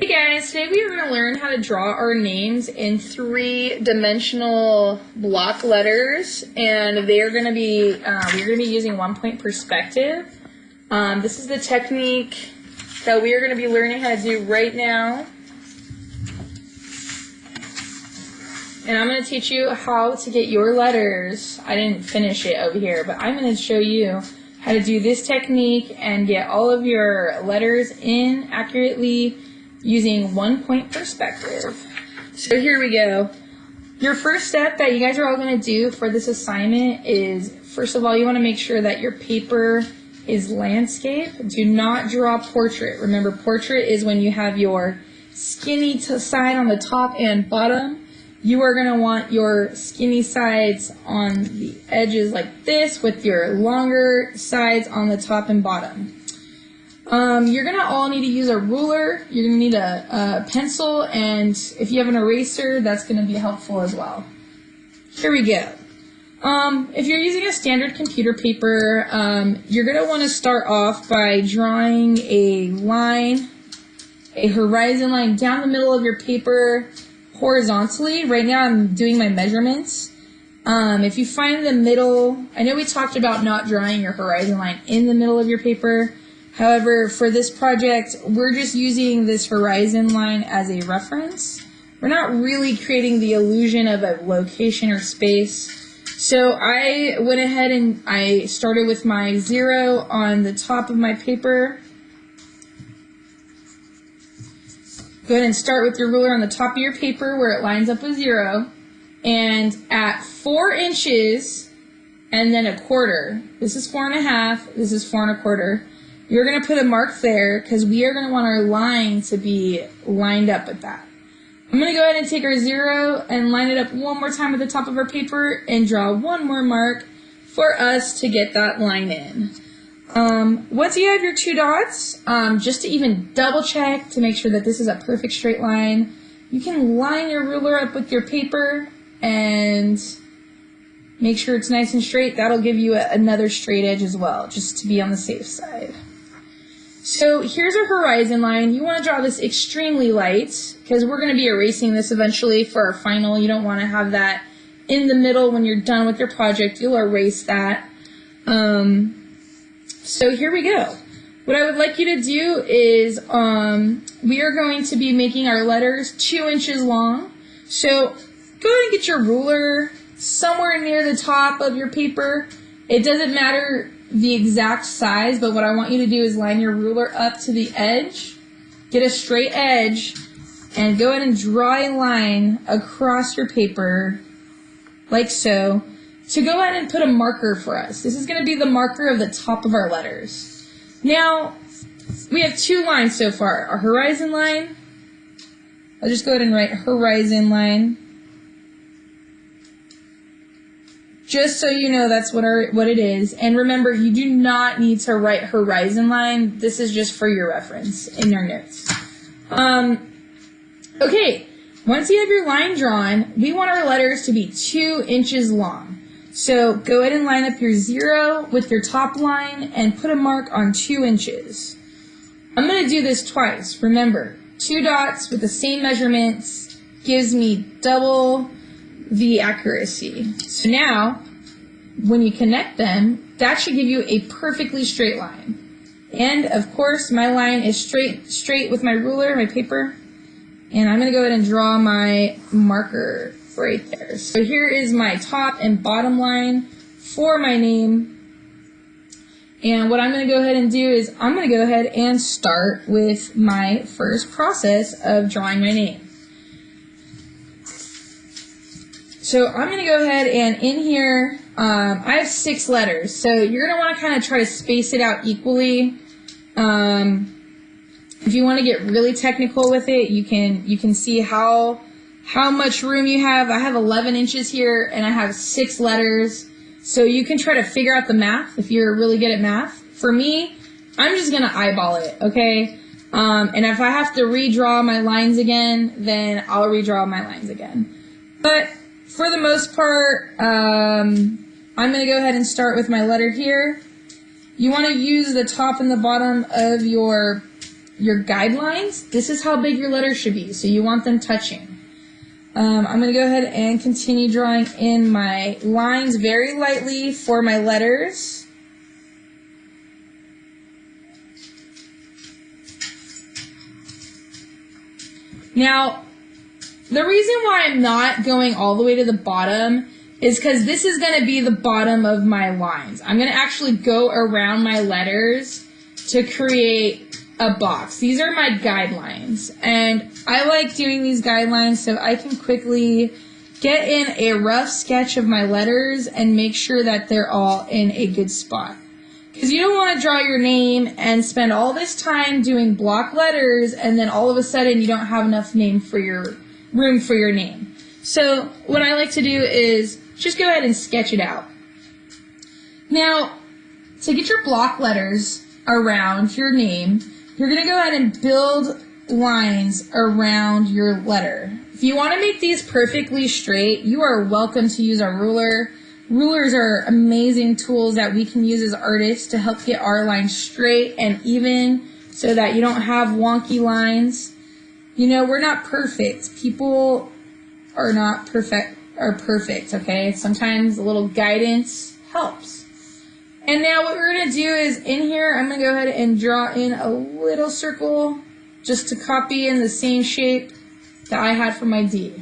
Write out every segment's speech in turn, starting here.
Hey guys, today we are going to learn how to draw our names in three-dimensional block letters, and they are going to be we're going to be using 1-point perspective. This is the technique that we are going to be learning how to do right now, and I'm going to teach you how to get your letters. I didn't finish it over here, but I'm going to show you how to do this technique and get all of your letters in accurately using 1-point perspective. So here we go. Your first step that you guys are all going to do for this assignment is, first of all, you want to make sure that your paper is landscape. Do not draw portrait. Remember, portrait is when you have your skinny side on the top and bottom. You are going to want your skinny sides on the edges like this, with your longer sides on the top and bottom. You're going to all need to use a ruler. You're going to need a pencil, and if you have an eraser, that's going to be helpful as well. Here we go. If you're using a standard computer paper, you're going to want to start off by drawing a line, a horizon line down the middle of your paper horizontally. Right now I'm doing my measurements. If you find the middle, I know we talked about not drawing your horizon line in the middle of your paper. However, for this project, we're just using this horizon line as a reference. We're not really creating the illusion of a location or space. So I went ahead and I started with my 0 on the top of my paper. Go ahead and start with your ruler on the top of your paper where it lines up with 0. And at 4 inches and then 1/4, this is 4.5, this is 4 1/4. You're going to put a mark there because we are going to want our line to be lined up with that. I'm going to go ahead and take our 0 and line it up one more time at the top of our paper and draw one more mark for us to get that line in. Once you have your 2 dots, just to even double check to make sure that this is a perfect straight line, you can line your ruler up with your paper and make sure it's nice and straight. That'll give you another straight edge as well, just to be on the safe side. So here's our horizon line. You want to draw this extremely light because we're going to be erasing this eventually for our final. You don't want to have that in the middle when you're done with your project. You'll erase that. So here we go. What I would like you to do is we are going to be making our letters 2 inches long. So go ahead and get your ruler somewhere near the top of your paper. It doesn't matter the exact size, but what I want you to do is line your ruler up to the edge, get a straight edge, and go ahead and draw a line across your paper like so, to go ahead and put a marker for us. This is going to be the marker of the top of our letters. Now, we have 2 lines so far. Our horizon line, I'll just go ahead and write horizon line. Just so you know, that's what it is. And remember, you do not need to write horizon line. This is just for your reference in your notes. Okay, once you have your line drawn, we want our letters to be 2 inches long. So go ahead and line up your 0 with your top line and put a mark on 2 inches. I'm going to do this twice. Remember, 2 dots with the same measurements gives me double the accuracy. So now, when you connect them, that should give you a perfectly straight line. And of course, my line is straight with my ruler, my paper. And I'm going to go ahead and draw my marker right there. So here is my top and bottom line for my name. And what I'm going to go ahead and do is I'm going to go ahead and start with my first process of drawing my name. So I'm going to go ahead and in here, I have 6 letters. So you're going to want to kind of try to space it out equally. If you want to get really technical with it, you can see how much room you have. I have 11 inches here and I have 6 letters. So you can try to figure out the math if you're really good at math. For me, I'm just going to eyeball it, okay? And if I have to redraw my lines again, then I'll redraw my lines again. But for the most part, I'm going to go ahead and start with my letter here. You want to use the top and the bottom of your your guidelines, this is how big your letters should be. So you want them touching. I'm going to go ahead and continue drawing in my lines very lightly for my letters. Now, the reason why I'm not going all the way to the bottom is because this is going to be the bottom of my lines. I'm going to actually go around my letters to create a box. These are my guidelines, and I like doing these guidelines so I can quickly get in a rough sketch of my letters and make sure that they're all in a good spot. Because you don't want to draw your name and spend all this time doing block letters and then all of a sudden you don't have enough room for your name. So what I like to do is just go ahead and sketch it out. Now, to get your block letters around your name, you're going to go ahead and build lines around your letter. If you want to make these perfectly straight, you are welcome to use a ruler. Rulers are amazing tools that we can use as artists to help get our lines straight and even so that you don't have wonky lines. You know, we're not perfect. People are not perfect, okay? Sometimes a little guidance helps. And now what we're going to do is in here, I'm going to go ahead and draw in a little circle just to copy in the same shape that I had for my D.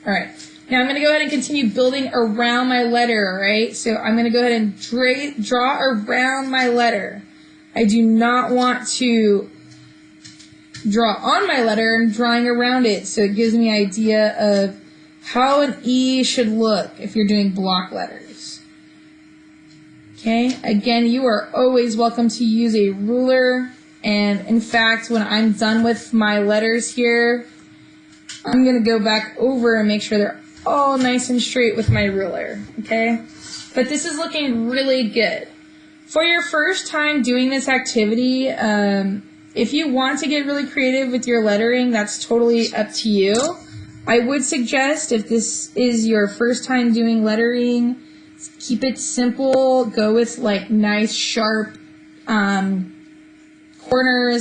All right. Now I'm going to go ahead and continue building around my letter, all right? So I'm going to go ahead and draw around my letter. I do not want to draw on my letter. I'm drawing around it, so it gives me an idea of how an E should look if you're doing block letters. Okay, again, you are always welcome to use a ruler, and in fact, when I'm done with my letters here, I'm going to go back over and make sure they're all nice and straight with my ruler, okay? But this is looking really good. For your first time doing this activity, if you want to get really creative with your lettering, that's totally up to you. I would suggest if this is your first time doing lettering, keep it simple. Go with like nice sharp corners.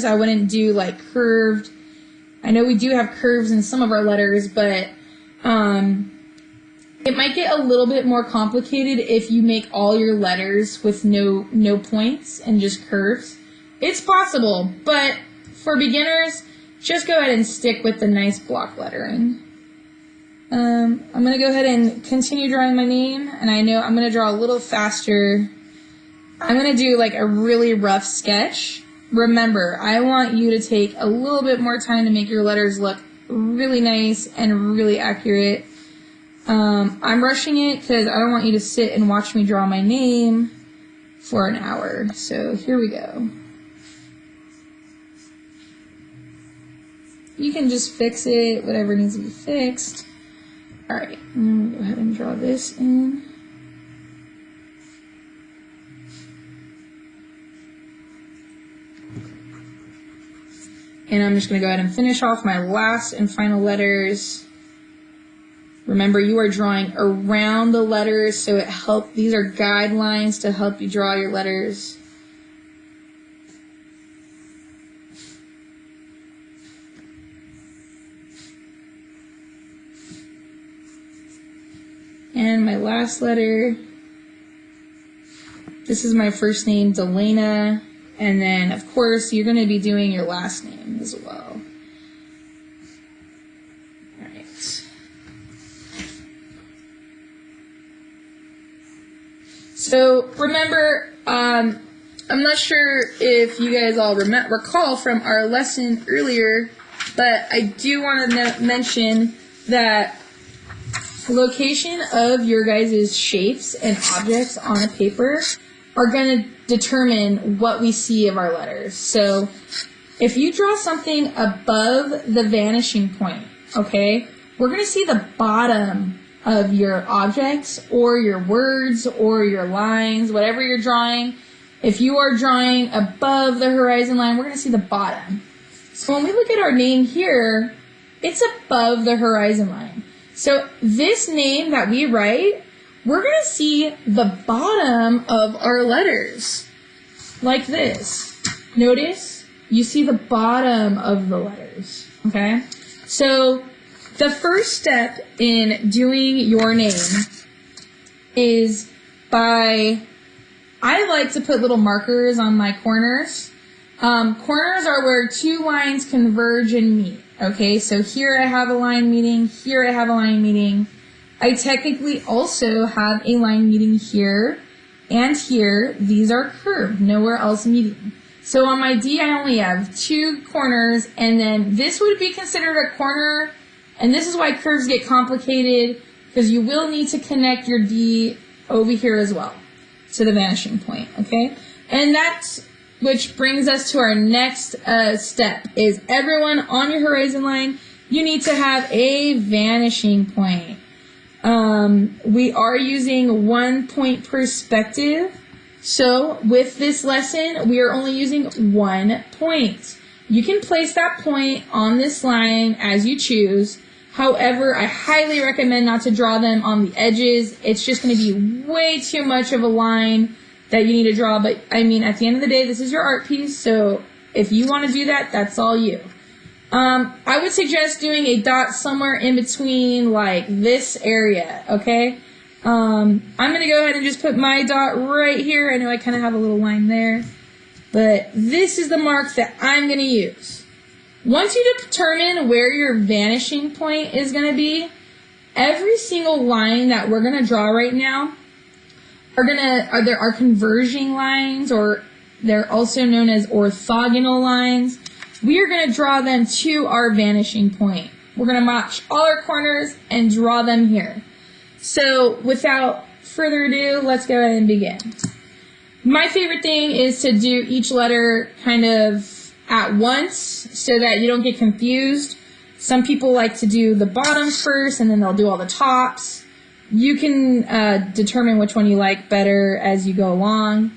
I wouldn't do like curved. I know we do have curves in some of our letters, but it might get a little bit more complicated if you make all your letters with no points and just curves. It's possible, but for beginners, just go ahead and stick with the nice block lettering. I'm going to go ahead and continue drawing my name, and I know I'm going to draw a little faster. I'm going to do like a really rough sketch. Remember, I want you to take a little bit more time to make your letters look really nice and really accurate. I'm rushing it because I don't want you to sit and watch me draw my name for an hour. So here we go. You can just fix it, whatever needs to be fixed. All right, I'm going to go ahead and draw this in. And I'm just going to go ahead and finish off my last and final letters. Remember, you are drawing around the letters, so these are guidelines to help you draw your letters. And my last letter, this is my first name, Delana, and then, of course, you're going to be doing your last name as well. All right. So, remember, I'm not sure if you guys all recall from our lesson earlier, but I do want to mention that the location of your guys' shapes and objects on a paper are going to determine what we see of our letters. So if you draw something above the vanishing point, okay, we're going to see the bottom of your objects or your words or your lines, whatever you're drawing. If you are drawing above the horizon line, we're going to see the bottom. So when we look at our name here, it's above the horizon line. So this name that we write, we're going to see the bottom of our letters, like this. Notice you see the bottom of the letters, okay? So the first step in doing your name is I like to put little markers on my corners. Corners are where two lines converge and meet, okay? So here I have a line meeting, here I have a line meeting. I technically also have a line meeting here and here. These are curved, nowhere else meeting. So on my D, I only have two corners, and then this would be considered a corner, and this is why curves get complicated, because you will need to connect your D over here as well to the vanishing point, okay? And that's, which brings us to our next step, is everyone on your horizon line, you need to have a vanishing point. We are using 1 point perspective. So with this lesson, we are only using 1 point. You can place that point on this line as you choose. However, I highly recommend not to draw them on the edges. It's just going to be way too much of a line that you need to draw. But I mean, at the end of the day, this is your art piece. So if you want to do that, that's all you. I would suggest doing a dot somewhere in between, like this area, okay? I'm going to go ahead and just put my dot right here. I know I kind of have a little line there, but this is the mark that I'm going to use. Once you determine where your vanishing point is going to be, every single line that we're going to draw right now are converging lines, or they're also known as orthogonal lines. We are going to draw them to our vanishing point. We're going to match all our corners and draw them here. So without further ado, let's go ahead and begin. My favorite thing is to do each letter kind of at once so that you don't get confused. Some people like to do the bottoms first and then they'll do all the tops. You can determine which one you like better as you go along.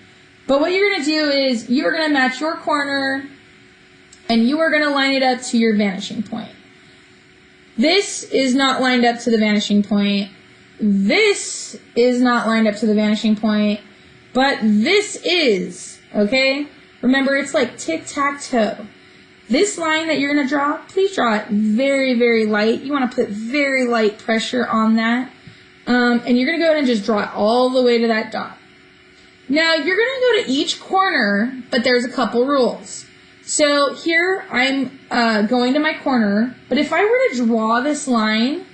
But what you're going to do is you're going to match your corner and you are going to line it up to your vanishing point. This is not lined up to the vanishing point. This is not lined up to the vanishing point, but this is, okay? Remember, it's like tic-tac-toe. This line that you're going to draw, please draw it very, very light. You want to put very light pressure on that. And you're going to go ahead and just draw it all the way to that dot. Now, you're going to go to each corner, but there's a couple rules. So here I'm going to my corner, but if I were to draw this line,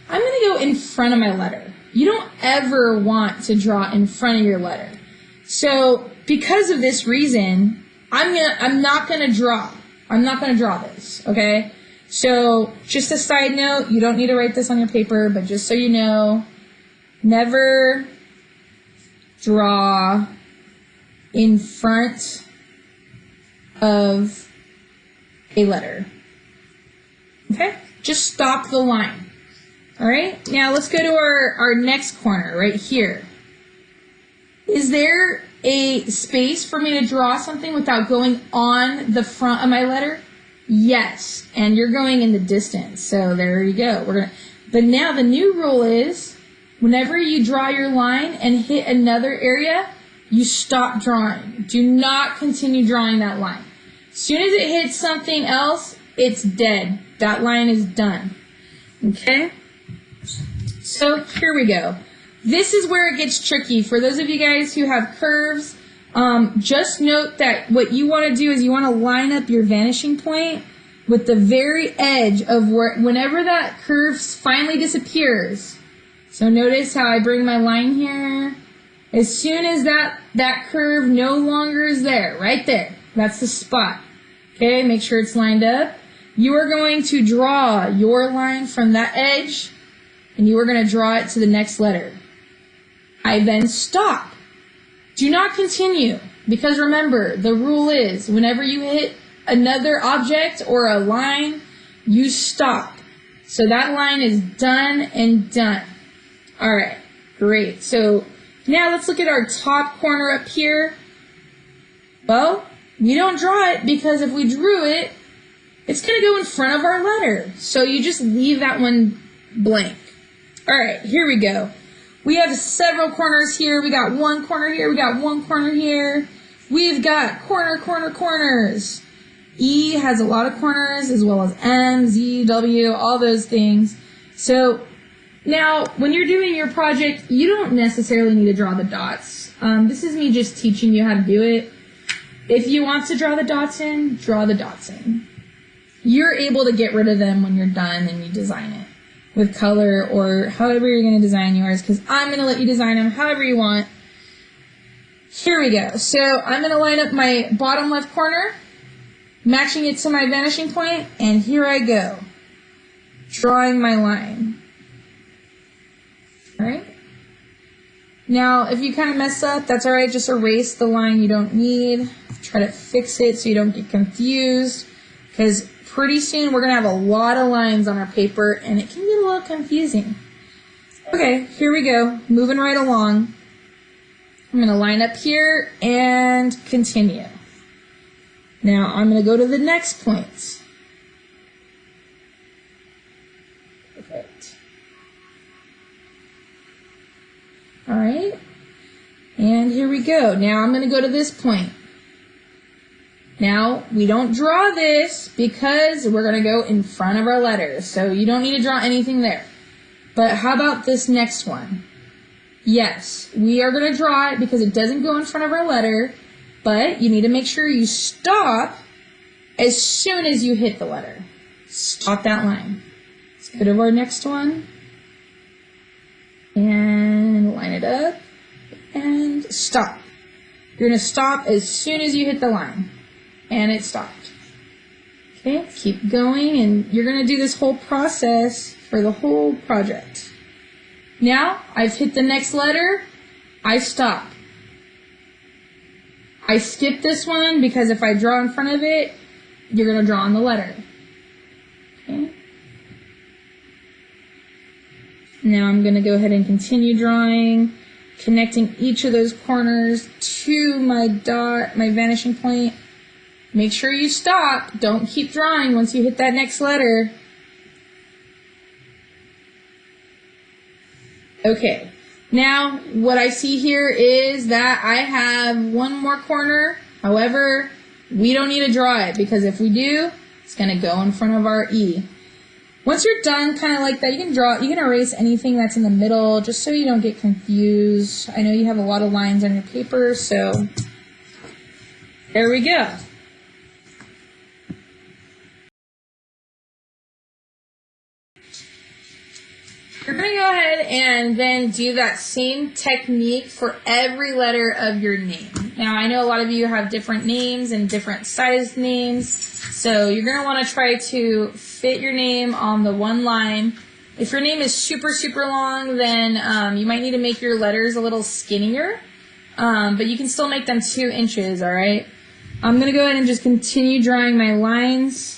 I'm going to go in front of my letter. You don't ever want to draw in front of your letter. So because of this reason, I'm not going to draw this, okay? So just a side note, you don't need to write this on your paper, but just so you know, never draw in front of a letter. Okay? Just stop the line. All right? Now let's go to our next corner right here. Is there a space for me to draw something without going on the front of my letter? Yes. And you're going in the distance. So there you go. But now the new rule is whenever you draw your line and hit another area, you stop drawing. Do not continue drawing that line. As soon as it hits something else, it's dead. That line is done. Okay? So here we go. This is where it gets tricky. For those of you guys who have curves, just note that what you want to do is you want to line up your vanishing point with the very edge of whenever that curve finally disappears. So notice how I bring my line here. As soon as that curve no longer is there, right there, that's the spot. Okay, make sure it's lined up. You are going to draw your line from that edge, and you are going to draw it to the next letter. I then stop. Do not continue, because remember, the rule is whenever you hit another object or a line, you stop. So that line is done and done. All right, great. So now let's look at our top corner up here. Well, we don't draw it because if we drew it, it's going to go in front of our letter. So you just leave that one blank. All right, here we go. We have several corners here. We got one corner here. We got one corner here. We've got corners. E has a lot of corners, as well as M, Z, W, all those things. So now, when you're doing your project, you don't necessarily need to draw the dots. This is me just teaching you how to do it. If you want to draw the dots in, draw the dots in. You're able to get rid of them when you're done and you design it with color or however you're going to design yours, because I'm going to let you design them however you want. Here we go. So I'm going to line up my bottom left corner, matching it to my vanishing point, and here I go, drawing my line. All right? Now, if you kind of mess up, that's all right. Just erase the line you don't need. Try to fix it so you don't get confused, because pretty soon we're going to have a lot of lines on our paper, and it can get a little confusing. Okay, here we go. Moving right along. I'm going to line up here and continue. Now, I'm going to go to the next point. Perfect. All right. And here we go. Now, I'm going to go to this point. Now, we don't draw this because we're going to go in front of our letters. So you don't need to draw anything there. But how about this next one? Yes, we are going to draw it because it doesn't go in front of our letter. But you need to make sure you stop as soon as you hit the letter. Stop that line. Let's go to our next one. And line it up. And stop. You're going to stop as soon as you hit the line. And it stopped. Okay, keep going, and you're going to do this whole process for the whole project. Now, I've hit the next letter, I stop. I skip this one because if I draw in front of it, you're going to draw on the letter. Okay. Now I'm going to go ahead and continue drawing, connecting each of those corners to my dot, my vanishing point. Make sure you stop. Don't keep drawing once you hit that next letter. Okay. Now, what I see here is that I have one more corner. However, we don't need to draw it because if we do, it's going to go in front of our E. Once you're done kind of like that, you can erase anything that's in the middle just so you don't get confused. I know you have a lot of lines on your paper, so there we go. You're going to go ahead and then do that same technique for every letter of your name. Now, I know a lot of you have different names and different sized names, so you're going to want to try to fit your name on the one line. If your name is super, super long, then you might need to make your letters a little skinnier, but you can still make them 2 inches, all right? I'm going to go ahead and just continue drawing my lines.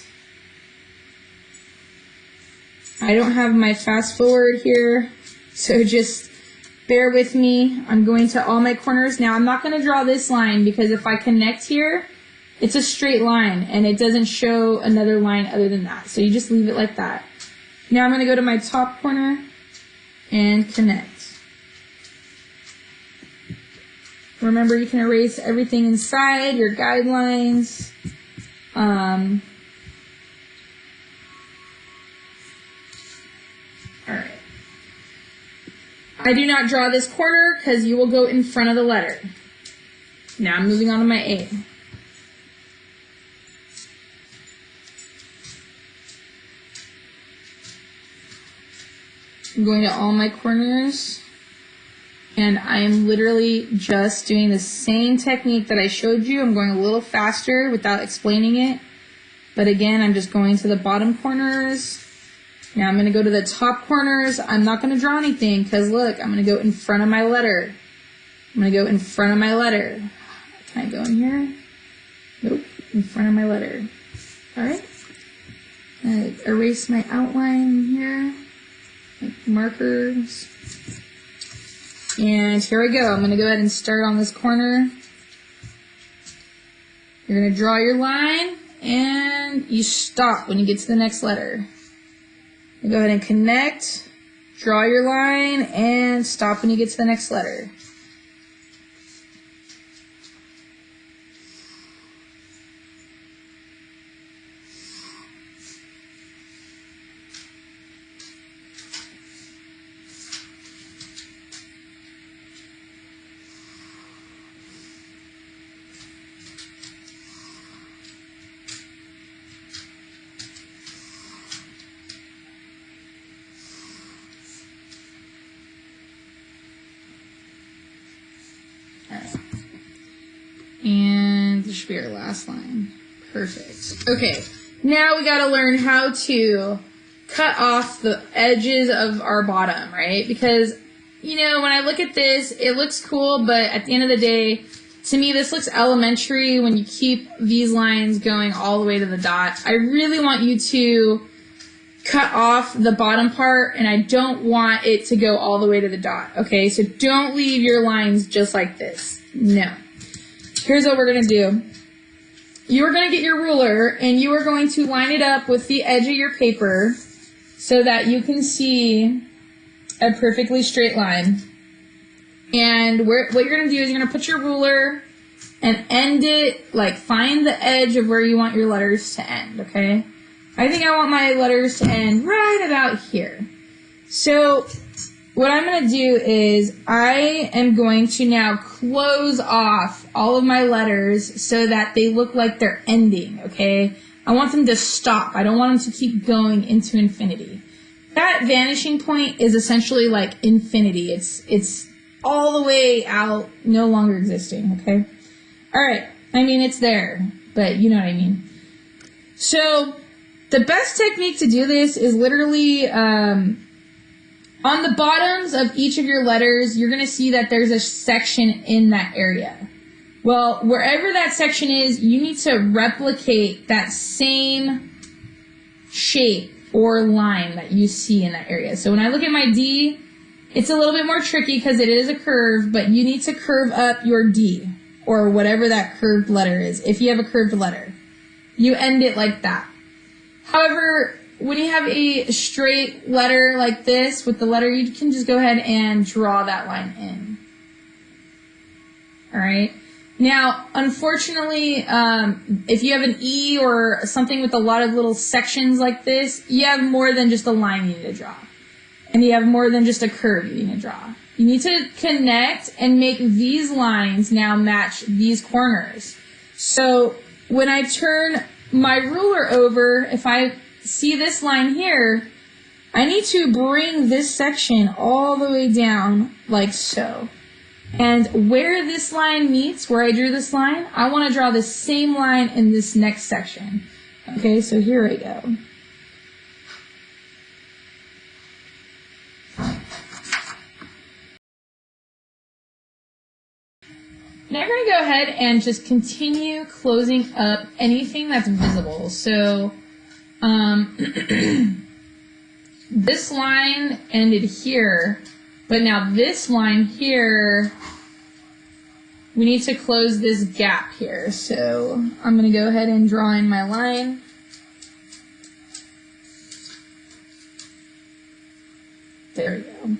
I don't have my fast forward here, so just bear with me. I'm going to all my corners. Now, I'm not going to draw this line because if I connect here, it's a straight line, and it doesn't show another line other than that. So you just leave it like that. Now I'm going to go to my top corner and connect. Remember, you can erase everything inside, your guidelines. Alright. I do not draw this corner because you will go in front of the letter. Now I'm moving on to my A. I'm going to all my corners, and I am literally just doing the same technique that I showed you. I'm going a little faster without explaining it. But again, I'm just going to the bottom corners. Now I'm going to go to the top corners. I'm not going to draw anything because look, I'm going to go in front of my letter. I'm going to go in front of my letter. Can I go in here? Nope, in front of my letter. All right. Erase my outline here, like markers. And here we go. I'm going to go ahead and start on this corner. You're going to draw your line and you stop when you get to the next letter. You go ahead and connect, draw your line, and stop when you get to the next letter. be our last line. Perfect. Okay, now we gotta learn how to cut off the edges of our bottom, right? Because, you know, when I look at this, it looks cool, but at the end of the day, to me, this looks elementary when you keep these lines going all the way to the dot. I really want you to cut off the bottom part, and I don't want it to go all the way to the dot, okay? So don't leave your lines just like this. No. Here's what we're gonna do. You are gonna get your ruler, and you are going to line it up with the edge of your paper so that you can see a perfectly straight line. And what you're gonna do is you're gonna put your ruler and end it, like find the edge of where you want your letters to end, okay? I think I want my letters to end right about here. So what I'm going to do is I am going to now close off all of my letters so that they look like they're ending, okay? I want them to stop. I don't want them to keep going into infinity. That vanishing point is essentially like infinity. It's all the way out, no longer existing, okay? All right. I mean, it's there, but you know what I mean. So the best technique to do this is literally on the bottoms of each of your letters, you're going to see that there's a section in that area. Well, wherever that section is, you need to replicate that same shape or line that you see in that area. So when I look at my D, it's a little bit more tricky because it is a curve, but you need to curve up your D or whatever that curved letter is. If you have a curved letter, you end it like that. However, when you have a straight letter like this with the letter, you can just go ahead and draw that line in. All right. Now, unfortunately, if you have an E or something with a lot of little sections like this, you have more than just a line you need to draw. And you have more than just a curve you need to draw. You need to connect and make these lines now match these corners. So when I turn my ruler over, if I see this line here, I need to bring this section all the way down like so. And where this line meets, where I drew this line, I want to draw the same line in this next section. Okay, so here we go. Now we're going to go ahead and just continue closing up anything that's visible. So this line ended here, but now this line here, we need to close this gap here. So I'm going to go ahead and draw in my line. There we go.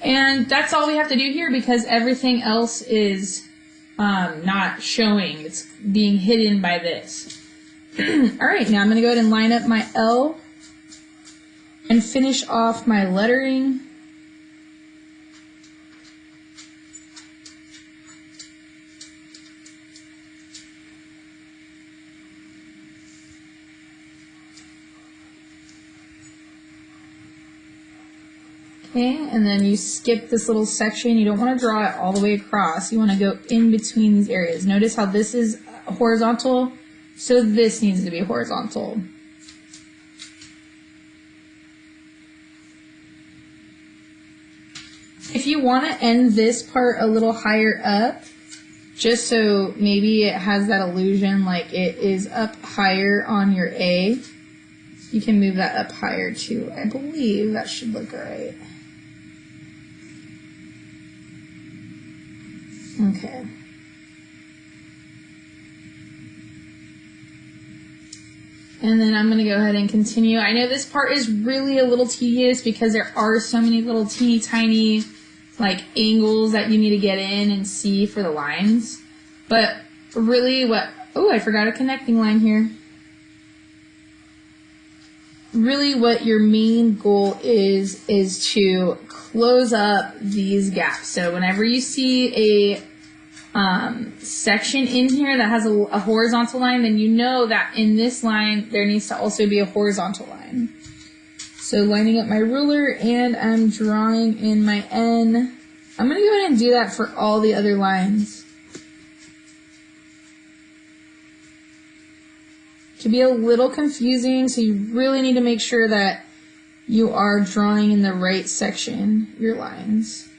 And that's all we have to do here because everything else is not showing. It's being hidden by this. All right, now I'm going to go ahead and line up my L and finish off my lettering. Okay, and then you skip this little section. You don't want to draw it all the way across. You want to go in between these areas. Notice how this is horizontal, so this needs to be horizontal. If you want to end this part a little higher up, just so maybe it has that illusion like it is up higher on your A, you can move that up higher too. I believe that should look alright. Okay. And then I'm going to go ahead and continue. I know this part is really a little tedious because there are so many little teeny tiny like angles that you need to get in and see for the lines. But really I forgot a connecting line here. Really what your main goal is to close up these gaps. So whenever you see a section in here that has a horizontal line, then you know that in this line there needs to also be a horizontal line. So lining up my ruler and I'm drawing in my N. I'm going to go ahead and do that for all the other lines. to be a little confusing, so you really need to make sure that you are drawing in the right section, your lines.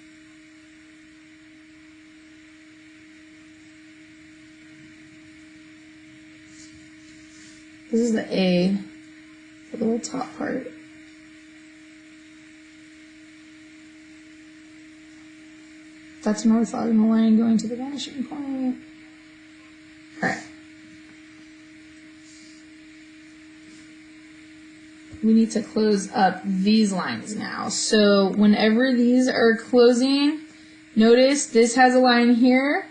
This is the A, the little top part. That's an orthogonal line going to the vanishing point. All right. We need to close up these lines now. So whenever these are closing, notice this has a line here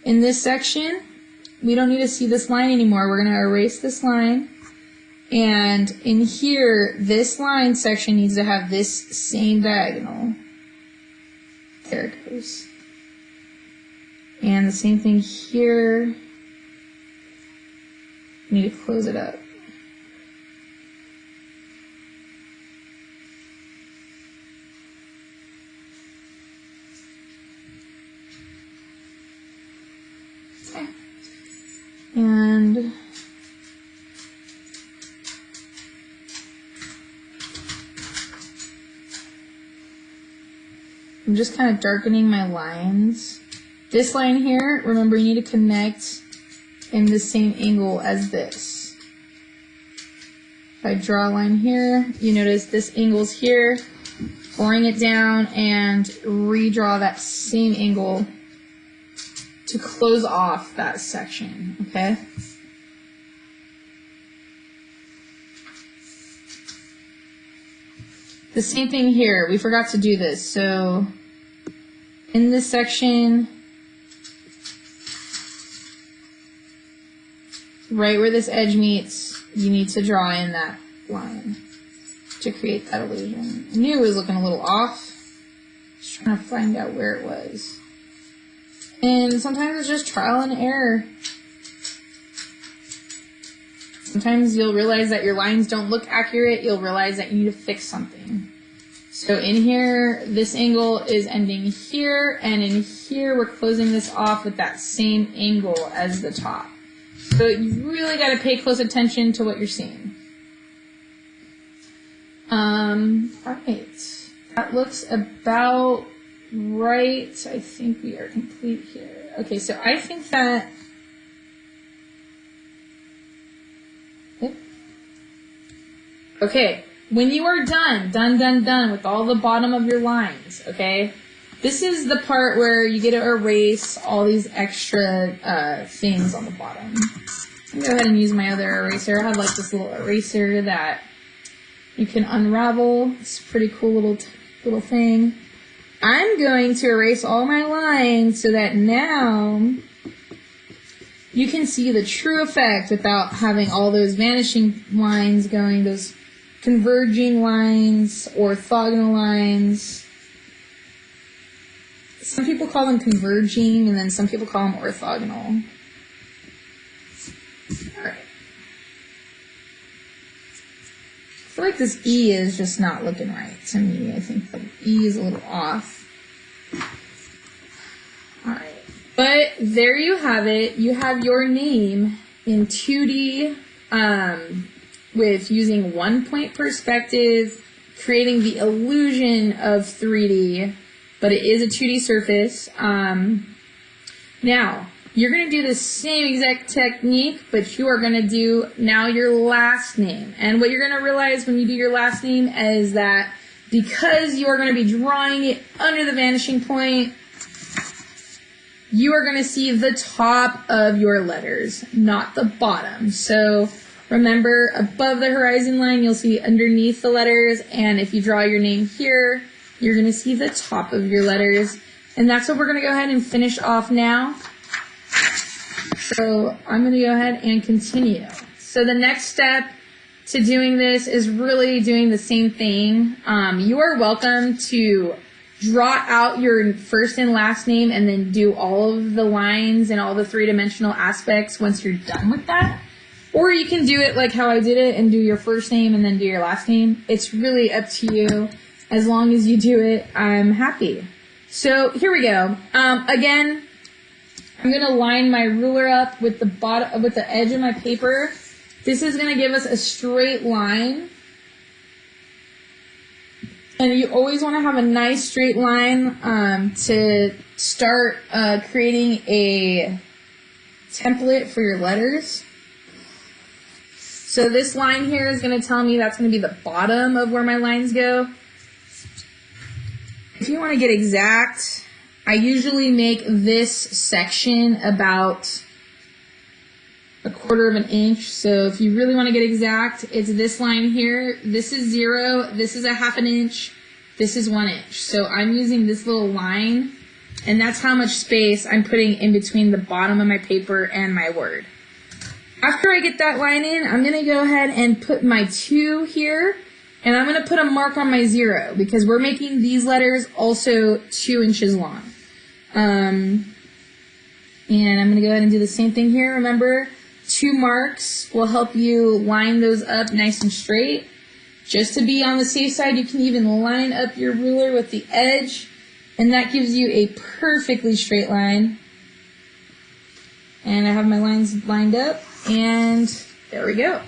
in this section. We don't need to see this line anymore. We're going to erase this line. And in here, this line section needs to have this same diagonal. There it goes. And the same thing here. We need to close it up. Okay. And I'm just kind of darkening my lines. This line here, remember you need to connect in the same angle as this. If I draw a line here, you notice this angle's here, bring it down and redraw that same angle to close off that section, okay? The same thing here, we forgot to do this, so in this section, right where this edge meets, you need to draw in that line to create that illusion. I knew it was looking a little off. Just trying to find out where it was. And sometimes it's just trial and error. Sometimes you'll realize that your lines don't look accurate. You'll realize that you need to fix something. So in here, this angle is ending here, and in here, we're closing this off with that same angle as the top. So you really got to pay close attention to what you're seeing. All right, that looks about right. I think we are complete here. Okay, so I think that, okay, when you are done with all the bottom of your lines, okay, this is the part where you get to erase all these extra things on the bottom. I'll go ahead and use my other eraser. I have like this little eraser that you can unravel. It's a pretty cool little thing. I'm going to erase all my lines so that now you can see the true effect without having all those vanishing lines going, those converging lines, orthogonal lines. Some people call them converging, and then some people call them orthogonal. All right. I feel like this E is just not looking right to me. I think the E is a little off. All right. But there you have it. You have your name in 2D with using 1-point perspective, creating the illusion of 3D, but it is a 2D surface. Now, you're going to do the same exact technique, but you are going to do now your last name. And what you're going to realize when you do your last name is that because you are going to be drawing it under the vanishing point, you are going to see the top of your letters, not the bottom. So remember, above the horizon line, you'll see underneath the letters, and if you draw your name here, you're going to see the top of your letters. And that's what we're going to go ahead and finish off now. So I'm going to go ahead and continue. So the next step to doing this is really doing the same thing. You are welcome to draw out your first and last name and then do all of the lines and all the three-dimensional aspects once you're done with that. Or you can do it like how I did it and do your first name and then do your last name. It's really up to you. As long as you do it, I'm happy. So here we go. Again, I'm going to line my ruler up with the bottom, with the edge of my paper, This is going to give us a straight line. And you always want to have a nice straight line to start creating a template for your letters. So this line here is going to tell me that's going to be the bottom of where my lines go. If you want to get exact, I usually make this section about 1/4 of an inch. So if you really want to get exact, it's this line here. This is 0. This is a 1/2 inch. This is 1 inch. So I'm using this little line, and that's how much space I'm putting in between the bottom of my paper and my word. After I get that line in, I'm going to go ahead and put my 2 here, and I'm going to put a mark on my 0 because we're making these letters also 2 inches long. And I'm going to go ahead and do the same thing here. Remember, 2 marks will help you line those up nice and straight. Just to be on the safe side, you can even line up your ruler with the edge, and that gives you a perfectly straight line. And I have my lines lined up, and there we go.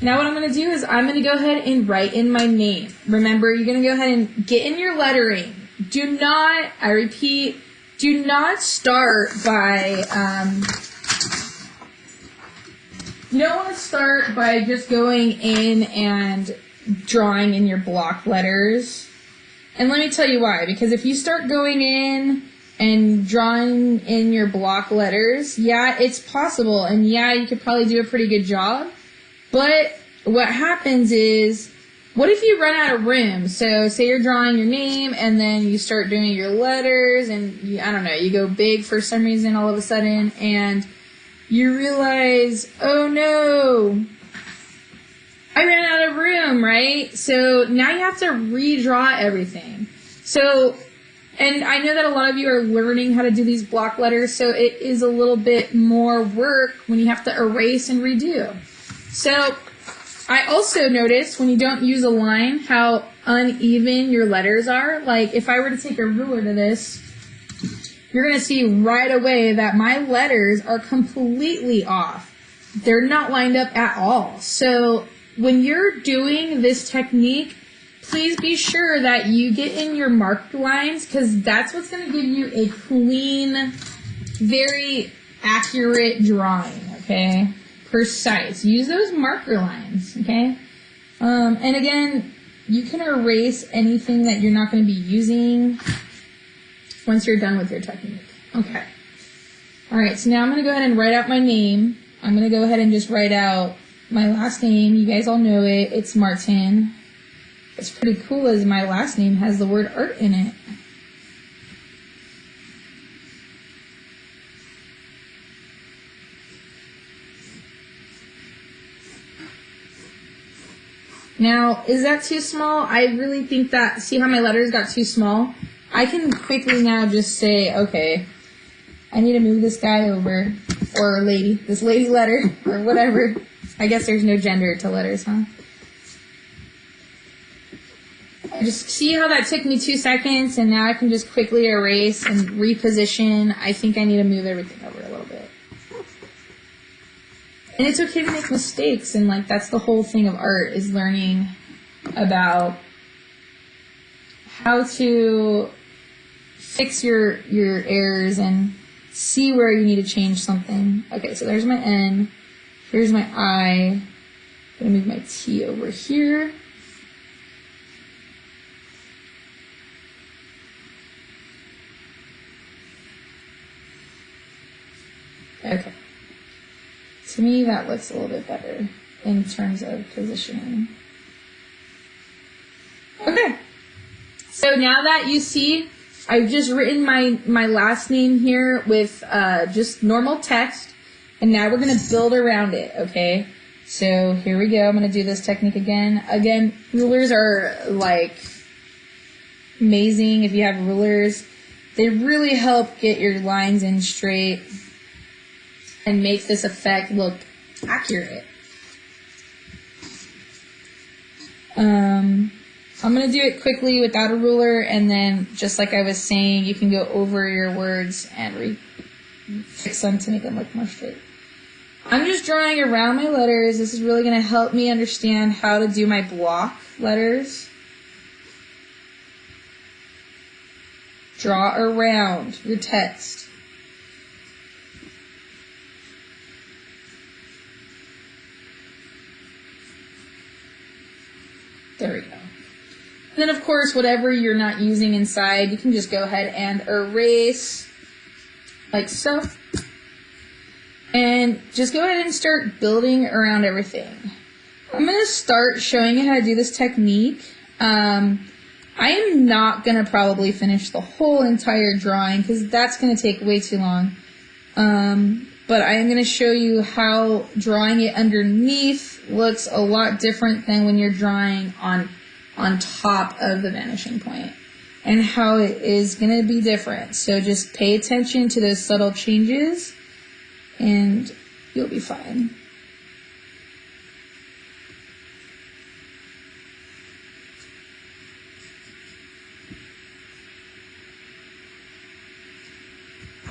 Now what I'm going to do is I'm going to go ahead and write in my name. Remember, you're going to go ahead and get in your lettering. Do not, I repeat, do not start by, you don't want to start by just going in and drawing in your block letters. And let me tell you why. Because if you start going in and drawing in your block letters, yeah, it's possible. And yeah, you could probably do a pretty good job. But what happens is, what if you run out of room? So say you're drawing your name and then you start doing your letters and you, I don't know, you go big for some reason all of a sudden and you realize, oh no, I ran out of room, right? So now you have to redraw everything. So, and I know that a lot of you are learning how to do these block letters, so it is a little bit more work when you have to erase and redo. So I also noticed when you don't use a line how uneven your letters are. Like if I were to take a ruler to this, you're going to see right away that my letters are completely off. They're not lined up at all. So when you're doing this technique, please be sure that you get in your marked lines because that's what's going to give you a clean, very accurate drawing, okay? Precise. Use those marker lines, okay? And again, you can erase anything that you're not going to be using once you're done with your technique. Okay. All right, so now I'm going to go ahead and write out my name. I'm going to go ahead and just write out my last name. You guys all know it. It's Martin. It's pretty cool as my last name has the word art in it. Now, is that too small? I really think that, see how my letters got too small? I can quickly now just say, okay, I need to move this guy over, or lady, this lady letter, or whatever. I guess there's no gender to letters, huh? Just see how that took me 2 seconds, and now I can just quickly erase and reposition. I think I need to move everything over a little bit. And it's okay to make mistakes, and like that's the whole thing of art, is learning about how to fix your errors and see where you need to change something. Okay, so there's my N. Here's my I. I'm gonna move my T over here. Okay. To me, that looks a little bit better in terms of positioning. Okay. So now that you see, I've just written my last name here with just normal text, and now we're going to build around it, okay? So here we go. I'm going to do this technique again. Again, rulers are like amazing. If you have rulers, they really help get your lines in straight and make this effect look accurate. I'm going to do it quickly without a ruler, and then just like I was saying, you can go over your words and fix them to make them look more straight. I'm just drawing around my letters. This is really going to help me understand how to do my block letters. Draw around your text. There we go. And then, of course, whatever you're not using inside, you can just go ahead and erase like so. And just go ahead and start building around everything. I'm going to start showing you how to do this technique. I am not going to probably finish the whole entire drawing because that's going to take way too long. But I am going to show you how drawing it underneath looks a lot different than when you're drawing on top of the vanishing point, and how it is going to be different. So just pay attention to those subtle changes and you'll be fine.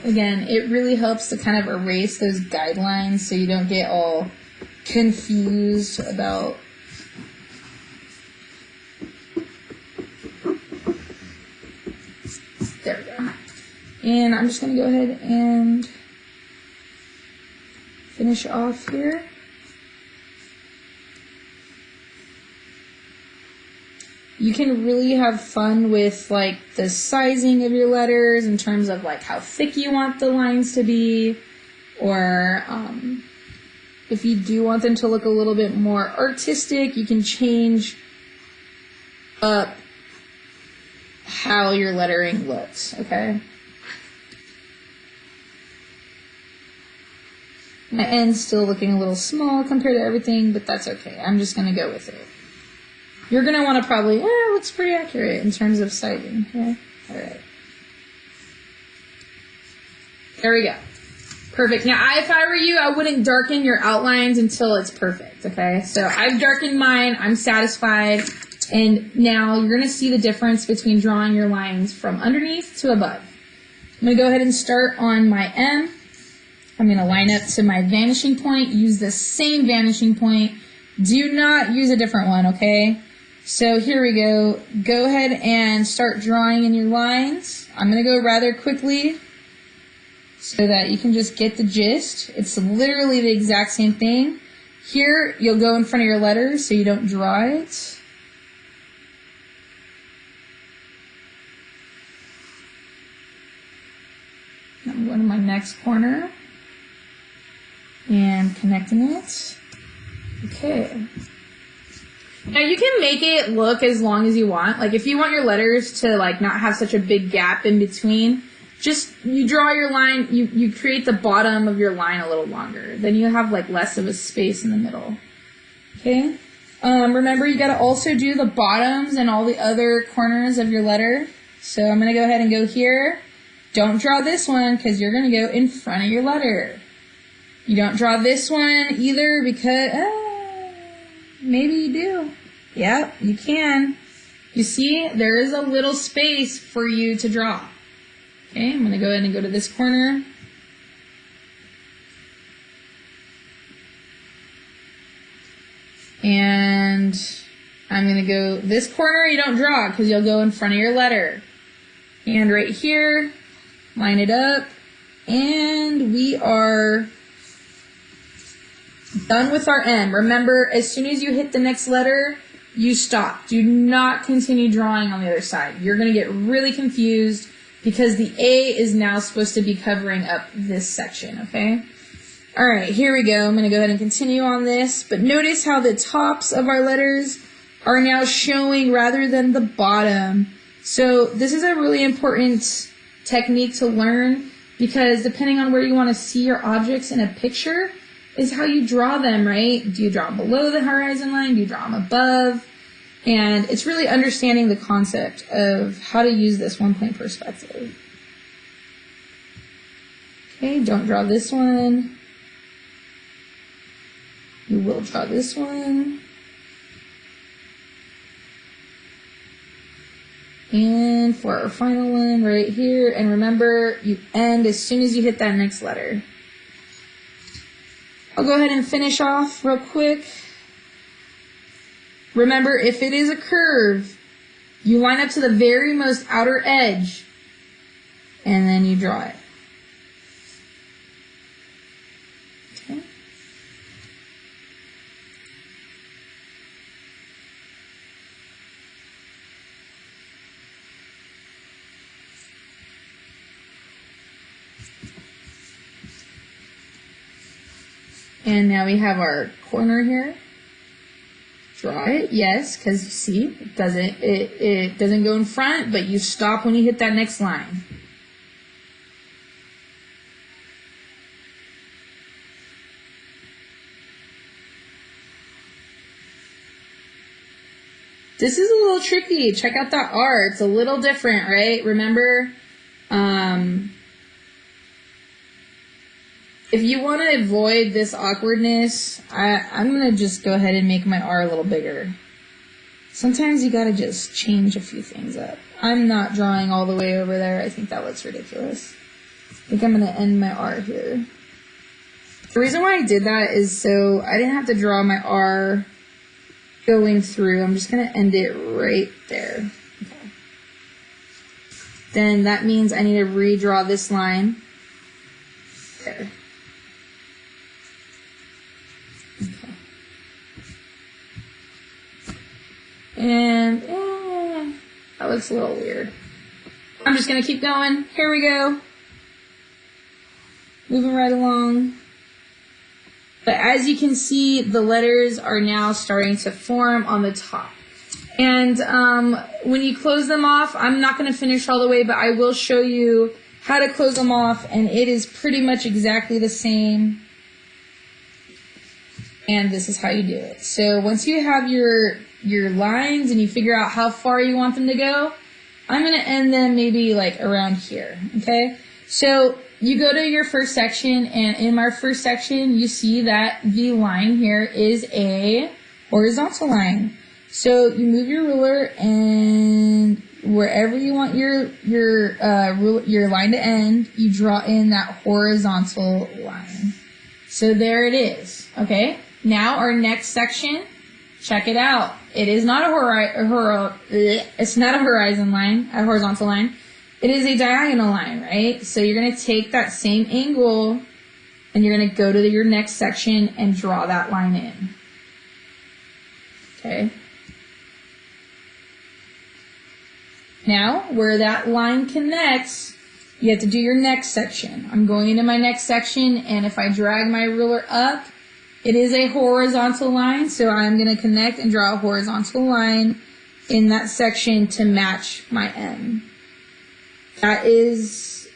Again, it really helps to kind of erase those guidelines so you don't get all confused about there we go. And I'm just going to go ahead and finish off here. You can really have fun with like the sizing of your letters in terms of like how thick you want the lines to be, or if you do want them to look a little bit more artistic, you can change up how your lettering looks, okay? My end's still looking a little small compared to everything, but that's okay. I'm just going to go with it. You're going to want to probably, it looks pretty accurate in terms of sizing. Yeah? All right. There we go. Perfect. Now, if I were you, I wouldn't darken your outlines until it's perfect, okay? So I've darkened mine. I'm satisfied. And now you're going to see the difference between drawing your lines from underneath to above. I'm going to go ahead and start on my M. I'm going to line up to my vanishing point. Use the same vanishing point. Do not use a different one, okay? So here we go. Go ahead and start drawing in your lines. I'm going to go rather quickly so that you can just get the gist. It's literally the exact same thing. Here, you'll go in front of your letters so you don't draw it. I'm going to my next corner and connecting it. Okay. Now you can make it look as long as you want. Like if you want your letters to like not have such a big gap in between, just you draw your line, you create the bottom of your line a little longer. Then you have like less of a space in the middle. Okay? Remember you gotta also do the bottoms and all the other corners of your letter. So I'm gonna go ahead and go here. Don't draw this one because you're gonna go in front of your letter. You don't draw this one either because maybe you do. Yep, you can. You see, there is a little space for you to draw. Okay, I'm going to go ahead and go to this corner. And I'm going to go this corner. You don't draw because you'll go in front of your letter. And right here, line it up. And we are done with our M. Remember, as soon as you hit the next letter, you stop. Do not continue drawing on the other side. You're going to get really confused because the A is now supposed to be covering up this section, okay? All right, here we go. I'm going to go ahead and continue on this. But notice how the tops of our letters are now showing rather than the bottom. So this is a really important technique to learn because depending on where you want to see your objects in a picture, is how you draw them, right? Do you draw them below the horizon line? Do you draw them above? And it's really understanding the concept of how to use this one-point perspective. Okay, don't draw this one. You will draw this one. And for our final one right here, and remember, you end as soon as you hit that next letter. I'll go ahead and finish off real quick. Remember, if it is a curve, you line up to the very most outer edge, and then you draw it. Okay. And now we have our corner here. Draw it, yes, because you see, it doesn't go in front, but you stop when you hit that next line. This is a little tricky. Check out that R. It's a little different, right? Remember, if you want to avoid this awkwardness, I'm going to just go ahead and make my R a little bigger. Sometimes you got to just change a few things up. I'm not drawing all the way over there. I think that looks ridiculous. I think I'm going to end my R here. The reason why I did that is so I didn't have to draw my R going through. I'm just going to end it right there. Okay. Then that means I need to redraw this line there. And that looks a little weird. I'm just going to keep going. Here we go. Moving right along. But as you can see, the letters are now starting to form on the top. And when you close them off, I'm not going to finish all the way, but I will show you how to close them off. And it is pretty much exactly the same. And this is how you do it. So once you have your lines and you figure out how far you want them to go, I'm going to end them maybe like around here, okay? So you go to your first section, and in our first section, you see that the line here is a horizontal line. So you move your ruler, and wherever you want your line to end, you draw in that horizontal line. So there it is, okay? Now our next section, check it out. It is not it's not a horizon line, a horizontal line. It is a diagonal line, right? So you're going to take that same angle and you're going to go to your next section and draw that line in. Okay. Now, where that line connects, you have to do your next section. I'm going into my next section, and if I drag my ruler up, it is a horizontal line, so I'm going to connect and draw a horizontal line in that section to match my M. That is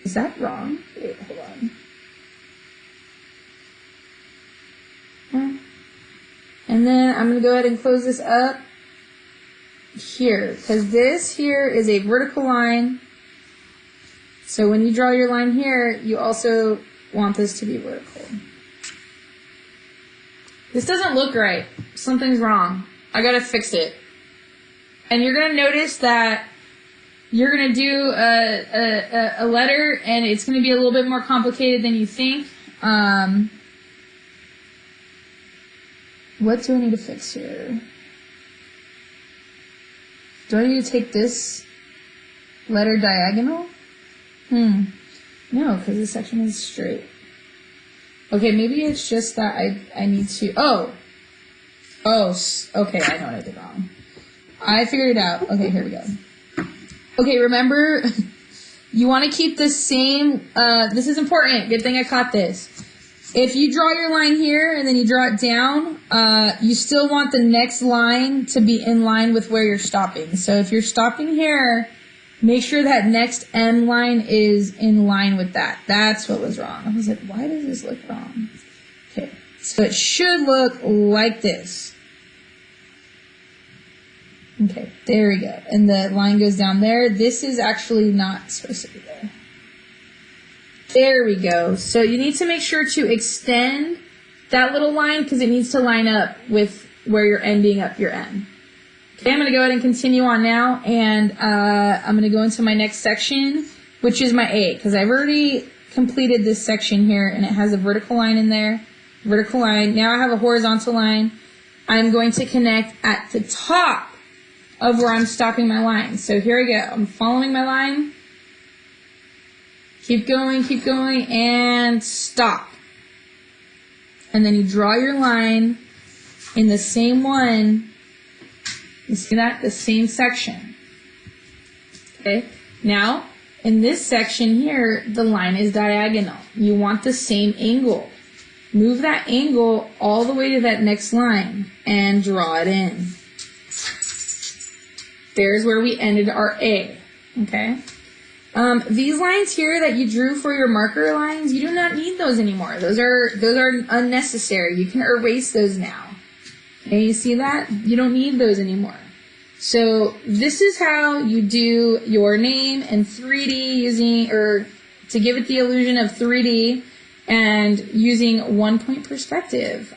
that wrong? Wait, hold on. And then I'm going to go ahead and close this up here, because this here is a vertical line. So when you draw your line here, you also want this to be vertical. This doesn't look right. Something's wrong. I gotta fix it. And you're gonna notice that you're gonna do a letter, and it's gonna be a little bit more complicated than you think. What do I need to fix here? Do I need to take this letter diagonal? No, because this section is straight. Okay, maybe it's just that I need to... okay, I know what I did wrong. I figured it out. Okay, here we go. Okay, remember, you want to keep the same... this is important. Good thing I caught this. If you draw your line here and then you draw it down, you still want the next line to be in line with where you're stopping. So if you're stopping here, make sure that next M line is in line with that. That's what was wrong. I was like, why does this look wrong? Okay, so it should look like this. Okay, there we go. And the line goes down there. This is actually not supposed to be there. There we go. So you need to make sure to extend that little line because it needs to line up with where you're ending up your M. Okay, I'm going to go ahead and continue on now, and I'm going to go into my next section, which is my A, because I've already completed this section here, and it has a vertical line in there, vertical line. Now I have a horizontal line. I'm going to connect at the top of where I'm stopping my line. So here I go. I'm following my line. Keep going, and stop. And then you draw your line in the same one. You see that? The same section. Okay? Now, in this section here, the line is diagonal. You want the same angle. Move that angle all the way to that next line and draw it in. There's where we ended our A. Okay? These lines here that you drew for your marker lines, you do not need those anymore. Those are unnecessary. You can erase those now. Okay, you see that? You don't need those anymore. So this is how you do your name in 3D using, or to give it the illusion of 3D and using 1-point perspective.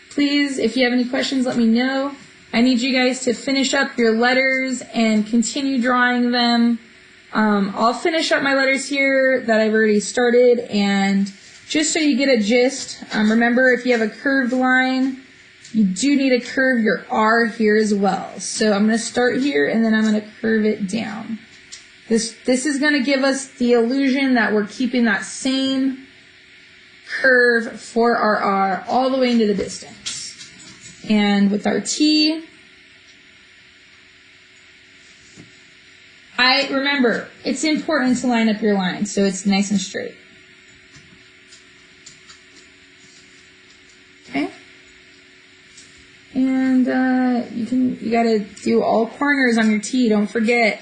Please, if you have any questions, let me know. I need you guys to finish up your letters and continue drawing them. I'll finish up my letters here that I've already started, and just so you get a gist, remember if you have a curved line, you do need to curve your R here as well. So I'm going to start here, and then I'm going to curve it down. This is going to give us the illusion that we're keeping that same curve for our R all the way into the distance. And with our T, remember, it's important to line up your line so it's nice and straight. Okay? And you gotta do all corners on your T, don't forget.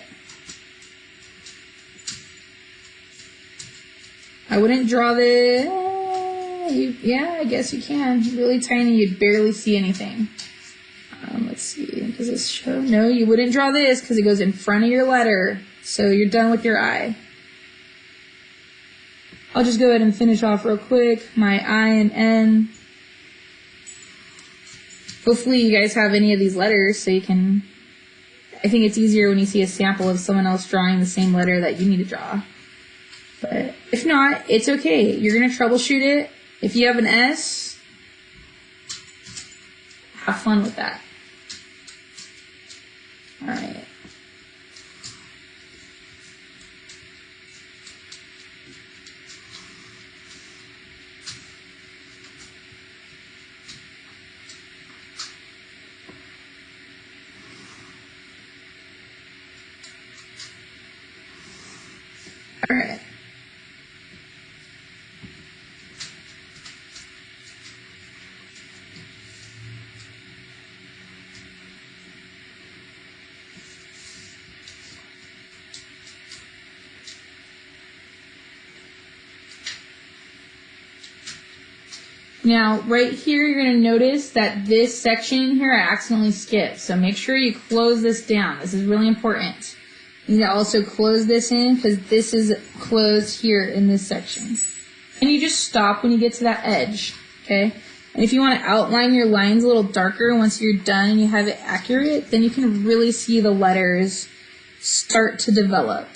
I wouldn't draw this. Yeah, I guess you can. Really tiny, you'd barely see anything. Let's see, does this show? No, you wouldn't draw this because it goes in front of your letter. So you're done with your I. I'll just go ahead and finish off real quick. My I and N. Hopefully you guys have any of these letters so you can, I think it's easier when you see a sample of someone else drawing the same letter that you need to draw. But if not, it's okay. You're going to troubleshoot it. If you have an S, have fun with that. All right. All right. Now, right here, you're going to notice that this section here I accidentally skipped. So make sure you close this down. This is really important. You need to also close this in because this is closed here in this section. And you just stop when you get to that edge, okay? And if you want to outline your lines a little darker once you're done and you have it accurate, then you can really see the letters start to develop.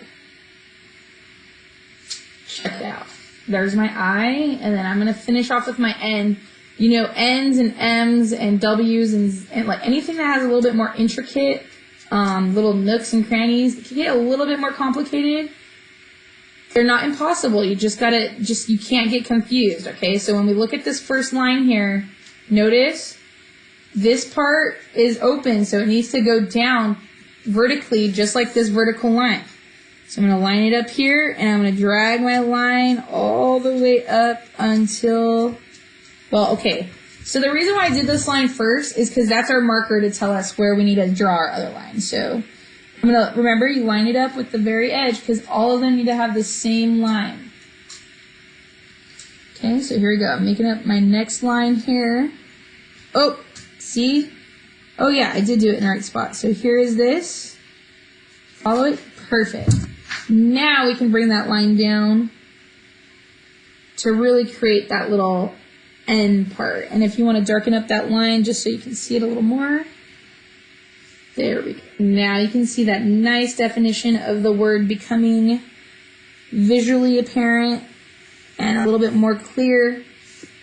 Check it out. There's my I, and then I'm going to finish off with my N. You know, N's and M's and W's and like anything that has a little bit more intricate, little nooks and crannies, it can get a little bit more complicated. They're not impossible. You just gotta, you can't get confused, okay? So when we look at this first line here, notice this part is open, so it needs to go down vertically, just like this vertical line. So I'm going to line it up here, and I'm going to drag my line all the way up until, well, okay. So the reason why I did this line first is because that's our marker to tell us where we need to draw our other line. So I'm going to, remember, you line it up with the very edge because all of them need to have the same line. Okay, so here we go. I'm making up my next line here. Oh, see? Oh yeah, I did do it in the right spot. So here is this. Follow it. Perfect. Now we can bring that line down to really create that little end part. And if you want to darken up that line just so you can see it a little more, there we go. Now you can see that nice definition of the word becoming visually apparent. and a little bit more clear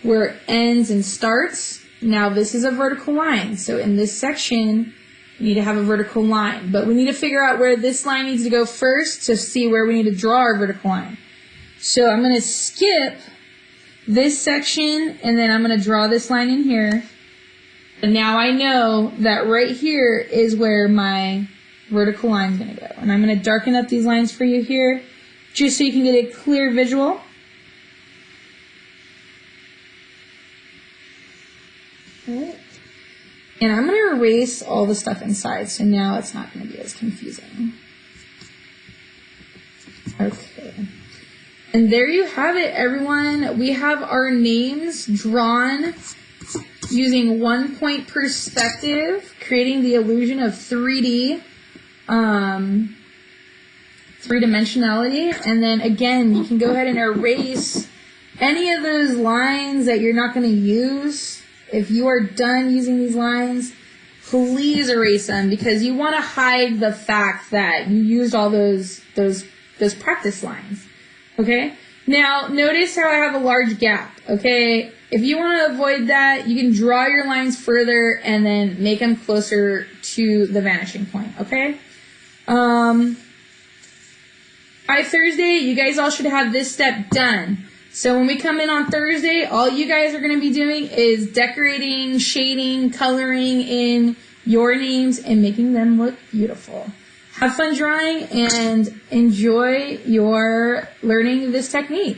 where it ends and starts. Now this is a vertical line. So in this section, we need to have a vertical line. But we need to figure out where this line needs to go first to see where we need to draw our vertical line. So I'm going to skip this section, and then I'm going to draw this line in here. And now I know that right here is where my vertical line is going to go. And I'm going to darken up these lines for you here, just so you can get a clear visual. Okay. And I'm going to erase all the stuff inside, so now it's not going to be as confusing. Okay. And there you have it, everyone. We have our names drawn using 1-point perspective, creating the illusion of 3D, three-dimensionality. And then again, you can go ahead and erase any of those lines that you're not going to use. If you are done using these lines, please erase them, because you want to hide the fact that you used all those practice lines. Okay? Now, notice how I have a large gap. Okay? If you want to avoid that, you can draw your lines further and then make them closer to the vanishing point. Okay? By Thursday, you guys all should have this step done. So when we come in on Thursday, all you guys are going to be doing is decorating, shading, coloring in your names and making them look beautiful. Have fun drawing and enjoy your learning this technique.